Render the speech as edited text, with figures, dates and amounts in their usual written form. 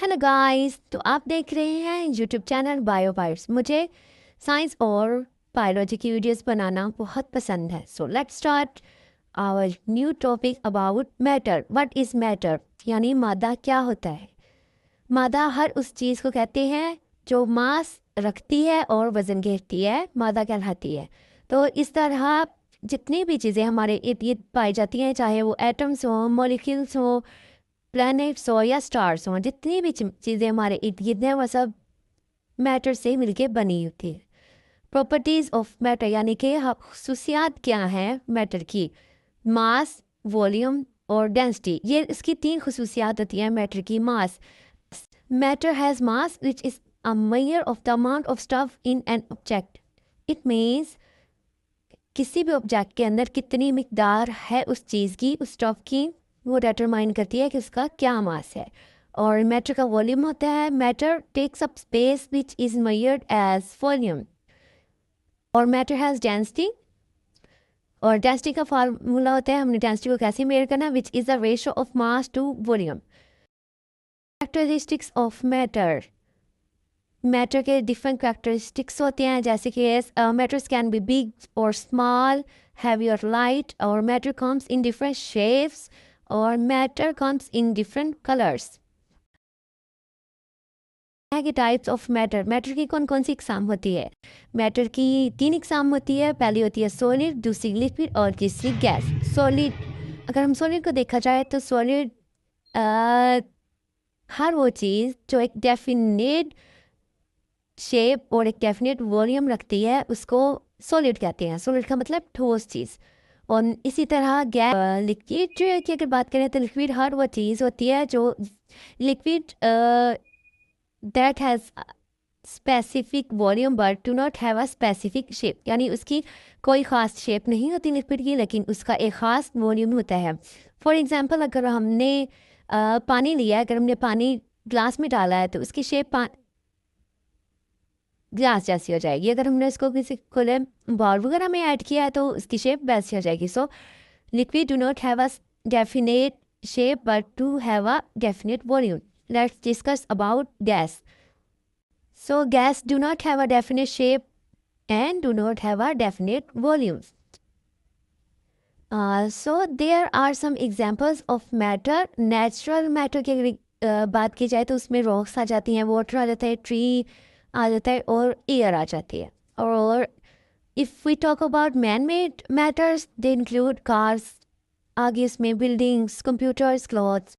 Hello guys, तो आप देख रहे हैं यूट्यूब चैनल बायोबाइट्स। मुझे साइंस और बायोलॉजी की वीडियोस बनाना बहुत पसंद है। So let's start our new topic about matter. What is matter, यानी मादा क्या होता है। मादा हर उस चीज़ को कहते हैं जो मास रखती है और वज़न घेरती है, मादा कहलाती है। तो इस तरह जितनी भी चीज़ें हमारे इर्द गिर्द पाई जाती हैं, चाहे वो एटम्स हों, मॉलिक्यूल्स हों, प्लैनेट्स हो या स्टार्स हो, जितनी भी चीज़ें हमारे इर्द गिर्द हैं वो सब मैटर से मिलके बनी होती है। प्रॉपर्टीज़ ऑफ मैटर यानी कि खसूसियात क्या हैं मैटर की। मास, वॉल्यूम और डेंसिटी, ये इसकी तीन खसूसियात होती हैं मैटर की। Mass, matter has mass which is a measure of the amount of stuff in an object. It means किसी भी ऑब्जेक्ट के अंदर कितनी मिकदार है उस चीज़ की, उस स्टफ की, वो डिटरमाइन करती है कि उसका क्या मास है। और मैटर का वॉल्यूम होता है, matter takes up space which is measured as volume. और मैटर हैज़ डेंसिटी, और डेंसिटी का फार्मूला होता है, हमने डेंसिटी को कैसे मेजर करना, which is the ratio of mass to volume. Characteristics of matter, matter के डिफरेंट कैरेक्टरिस्टिक्स होते हैं, जैसे कि मैटर्स कैन बी बिग और स्मॉल, हैवी और लाइट, और matter comes in different shapes, और matter comes in different colours. के टाइप्स ऑफ मैटर, मैटर की कौन कौन सी इकसाम होती है। मैटर की तीन इकसाम होती है। पहली होती है सॉलिड, दूसरी लिक्विड और तीसरी गैस। सॉलिड, अगर हम सॉलिड को देखा जाए तो सॉलिड हर वो चीज़ जो एक डेफिनेट शेप और एक डेफिनेट वॉल्यूम रखती है उसको सॉलिड कहते हैं। सॉलिड का मतलब ठोस चीज़। और इसी तरह गैस, लिक्विड की अगर बात करें तो लिक्विड हर वो चीज़ होती है जो liquid that has specific volume but do not have a specific shape, यानी उसकी कोई ख़ास शेप नहीं होती लिक्विड की, लेकिन उसका एक ख़ास वॉल्यूम होता है। फॉर एग्ज़ाम्पल, अगर हमने पानी लिया है, अगर हमने पानी ग्लास में डाला है तो उसकी शेप ग्लास जैसी हो जाएगी। अगर हमने इसको किसी खुले बाउल वगैरह में ऐड किया है तो उसकी शेप वैसी हो जाएगी। So liquid do not have a definite shape but do have a definite volume. Let's discuss about gas. So gas do not have a definite shape and do not have a definite volume. So there are some examples of matter. Natural matter की बात की जाए तो उसमें rocks आ जाती हैं, water आ जाता है, tree आ जाता है और air आ जाती है। और if we talk about man-made matters, they include cars, आगे इसमें buildings, computers, clothes,